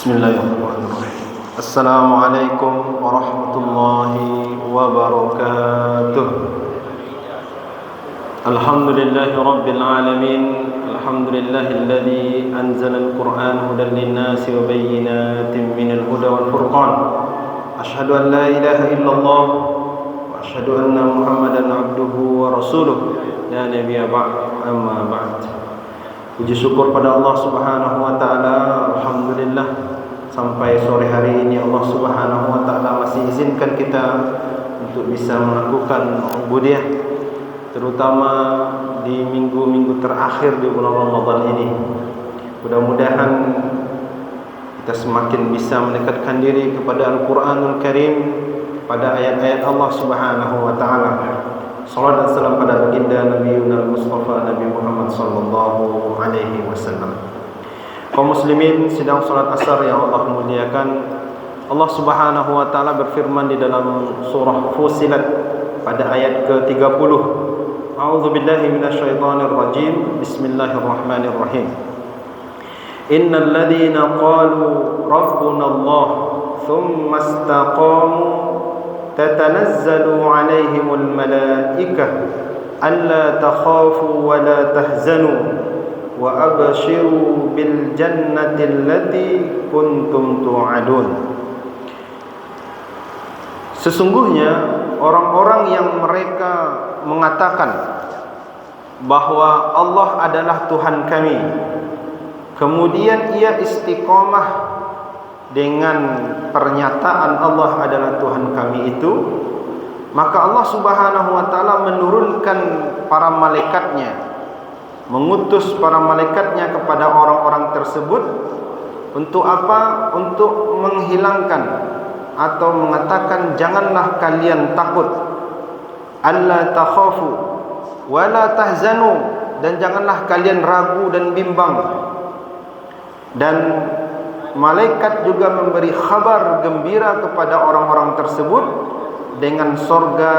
Bismillahirrahmanirrahim. Assalamualaikum warahmatullahi wabarakatuh. Alhamdulillahi rabbil alamin. Alhamdulillahilladzi anzala al-Qur'ana hudan lin-nasi wa bayyinatin minal huda wal furqan. Asyhadu an la ilaha illallah wa asyhadu anna Muhammadan abduhu wa rasuluh. La nabiyya ba'd, amma ba'd. Puji syukur pada Allah Subhanahu wa taala. Alhamdulillah, sampai sore hari ini Allah Subhanahu wa taala masih izinkan kita untuk bisa melakukan ubudiyah, terutama di minggu-minggu terakhir di bulan Ramadan ini. Mudah-mudahan kita semakin bisa mendekatkan diri kepada Al-Qur'anul Karim, pada ayat-ayat Allah Subhanahu wa taala. Salawat dan salam pada baginda Nabi Mustafa Nabi Muhammad sallallahu alaihi wasallam. Kaum muslimin, sidang salat asar yang Allah muliakan, Allah Subhanahu wa taala berfirman di dalam surah Fussilat pada ayat ke-30. A'udzubillahi minasyaitonir rajim. Bismillahirrahmanirrahim. Innal ladzina qalu rabbunallah tsumma istaqamu tatanazzalu 'alaihimul malaikah alla takhafu wa la tahzanu wa abshiru bil jannati allati kuntum tu'adun. Sesungguhnya orang-orang yang mereka mengatakan bahwa Allah adalah Tuhan kami, kemudian ia istiqomah dengan pernyataan Allah adalah Tuhan kami itu, maka Allah Subhanahu wa taala menurunkan para malaikatnya, mengutus para malaikatnya kepada orang-orang tersebut. Untuk apa? Untuk menghilangkan atau mengatakan janganlah kalian takut, alla takhafu wa la tahzanu, dan janganlah kalian ragu dan bimbang. Dan malaikat juga memberi kabar gembira kepada orang-orang tersebut dengan surga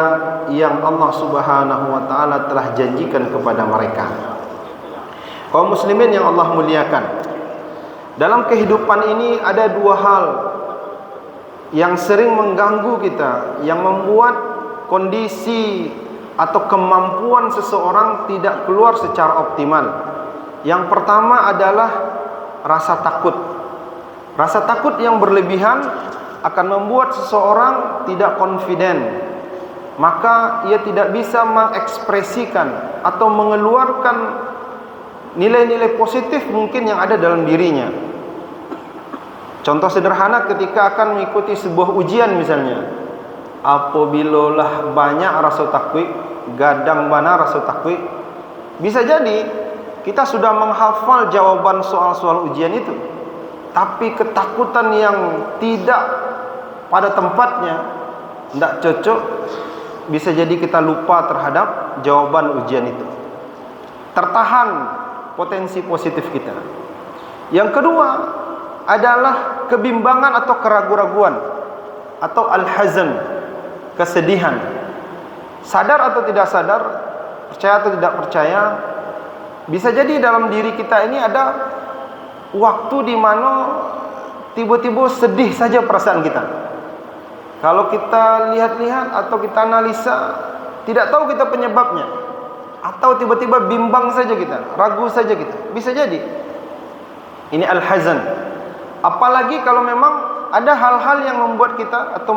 yang Allah Subhanahu wa taala telah janjikan kepada mereka. Kaum muslimin yang Allah muliakan, dalam kehidupan ini ada dua hal yang sering mengganggu kita, yang membuat kondisi atau kemampuan seseorang tidak keluar secara optimal. Yang pertama adalah rasa takut. Rasa takut yang berlebihan akan membuat seseorang tidak confident, maka ia tidak bisa mengekspresikan atau mengeluarkan nilai-nilai positif mungkin yang ada dalam dirinya. Contoh sederhana, ketika akan mengikuti sebuah ujian misalnya, apabila banyak rasa takut, gadang bana rasa takut, bisa jadi kita sudah menghafal jawaban soal-soal ujian itu, tapi ketakutan yang tidak pada tempatnya, tidak cocok, bisa jadi kita lupa terhadap jawaban ujian itu. Tertahan potensi positif kita. Yang kedua adalah kebimbangan atau keraguan-raguan, atau al-hazan, kesedihan. Sadar atau tidak sadar, percaya atau tidak percaya, bisa jadi dalam diri kita ini ada waktu di mana tiba-tiba sedih saja perasaan kita. Kalau kita lihat-lihat atau kita analisa, tidak tahu kita penyebabnya, atau tiba-tiba bimbang saja kita, ragu saja kita. Bisa jadi ini al-hazan. Apalagi kalau memang ada hal-hal yang membuat kita atau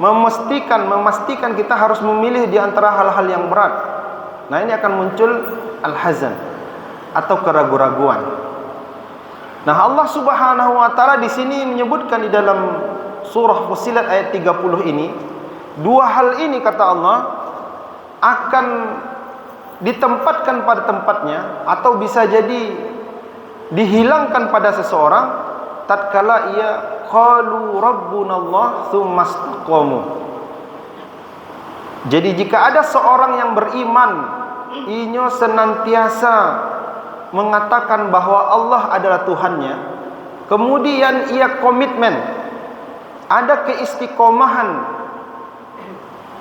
memastikan kita harus memilih di antara hal-hal yang berat. Nah, ini akan muncul al-hazan atau keraguan-raguan. Nah, Allah Subhanahu wa taala di sini menyebutkan di dalam surah Fussilat ayat 30 ini, dua hal ini kata Allah akan ditempatkan pada tempatnya, atau bisa jadi dihilangkan pada seseorang tatkala ia qalu rabbunallah tsumma istaqamu. Jadi jika ada seorang yang beriman, ianya senantiasa mengatakan bahwa Allah adalah Tuhannya, kemudian ia komitmen, ada keistiqomahan.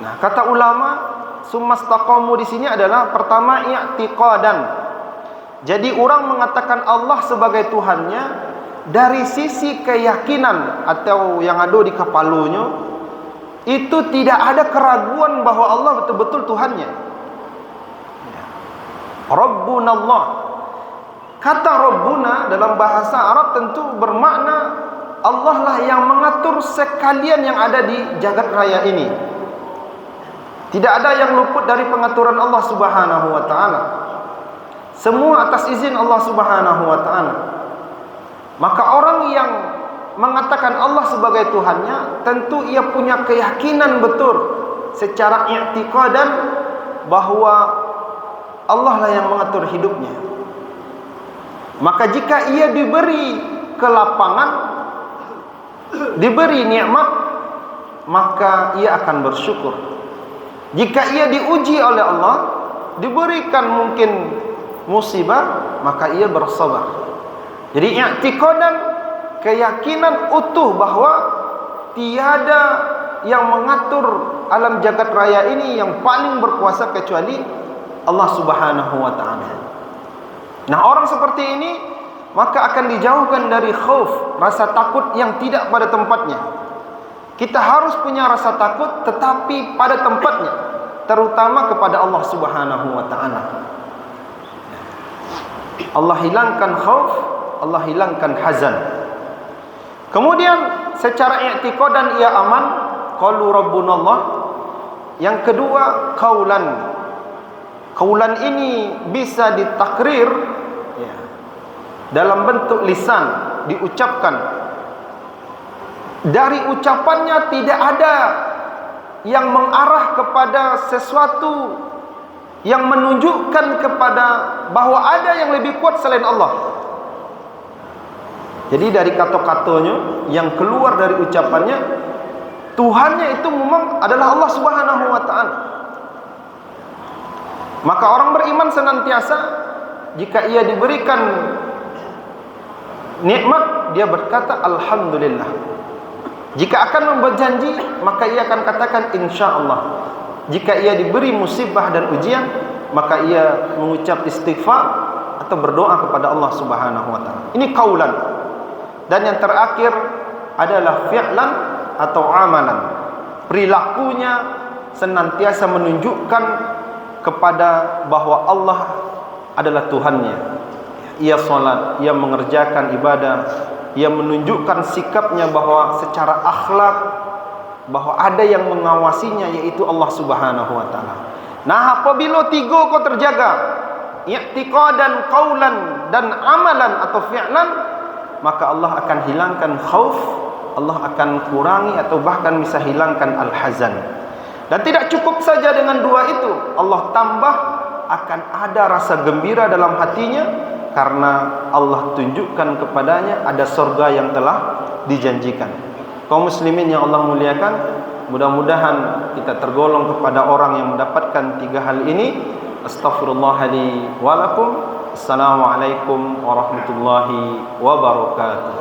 Nah, kata ulama, sumastaqamu di sini adalah pertama i'tiqadan. Jadi orang mengatakan Allah sebagai Tuhannya, dari sisi keyakinan atau yang ada di kepalanya, itu tidak ada keraguan bahwa Allah betul-betul Tuhannya. Rabbuna Allah. Kata Rabbuna dalam bahasa Arab tentu bermakna Allah lah yang mengatur sekalian yang ada di jagat raya ini. Tidak ada yang luput dari pengaturan Allah Subhanahu wa taala. Semua atas izin Allah Subhanahu wa taala. Maka orang yang mengatakan Allah sebagai Tuhannya, tentu ia punya keyakinan betul secara i'tiqadan bahwa Allah lah yang mengatur hidupnya. Maka jika ia diberi kelapangan, diberi nikmat, maka ia akan bersyukur. Jika ia diuji oleh Allah, diberikan mungkin musibah, maka ia bersabar. Jadi i'tiqadan, keyakinan utuh bahwa tiada yang mengatur alam jagat raya ini yang paling berkuasa kecuali Allah Subhanahu wa taala. Nah, orang seperti ini maka akan dijauhkan dari khauf, rasa takut yang tidak pada tempatnya. Kita harus punya rasa takut tetapi pada tempatnya, terutama kepada Allah Subhanahu wa taala. Allah hilangkan khauf, Allah hilangkan hazan. Kemudian secara i'tiqadan ia aman, qalu rabbunallah. Yang kedua, qaulan. Qaulan ini bisa ditakrir ya, dalam bentuk lisan, diucapkan. Dari ucapannya tidak ada yang mengarah kepada sesuatu yang menunjukkan kepada bahwa ada yang lebih kuat selain Allah. Jadi dari kata-katanya yang keluar dari ucapannya, Tuhannya itu memang adalah Allah Subhanahu wa taala. Maka orang beriman senantiasa jika ia diberikan nikmat, dia berkata alhamdulillah. Jika akan berjanji, maka ia akan katakan insyaallah. Jika ia diberi musibah dan ujian, maka ia mengucap istighfar atau berdoa kepada Allah Subhanahu wa taala. Ini qaulan. Dan yang terakhir adalah fi'lan atau amalan. Perilakunya senantiasa menunjukkan kepada bahwa Allah adalah Tuhannya. Ia salat, ia mengerjakan ibadah, ia menunjukkan sikapnya bahwa secara akhlak bahwa ada yang mengawasinya, yaitu Allah Subhanahu wa taala. Nah, apabila tiga kau terjaga, i'tiqadan, qaulan dan amalan atau fi'lan, maka Allah akan hilangkan khauf, Allah akan kurangi atau bahkan bisa hilangkan al-hazan. Dan tidak cukup saja dengan dua itu, Allah tambah akan ada rasa gembira dalam hatinya karena Allah tunjukkan kepadanya ada surga yang telah dijanjikan. Kaum muslimin yang Allah muliakan, mudah-mudahan kita tergolong kepada orang yang mendapatkan tiga hal ini. Astaghfirullah li wa lakum. Assalamualaikum warahmatullahi wabarakatuh.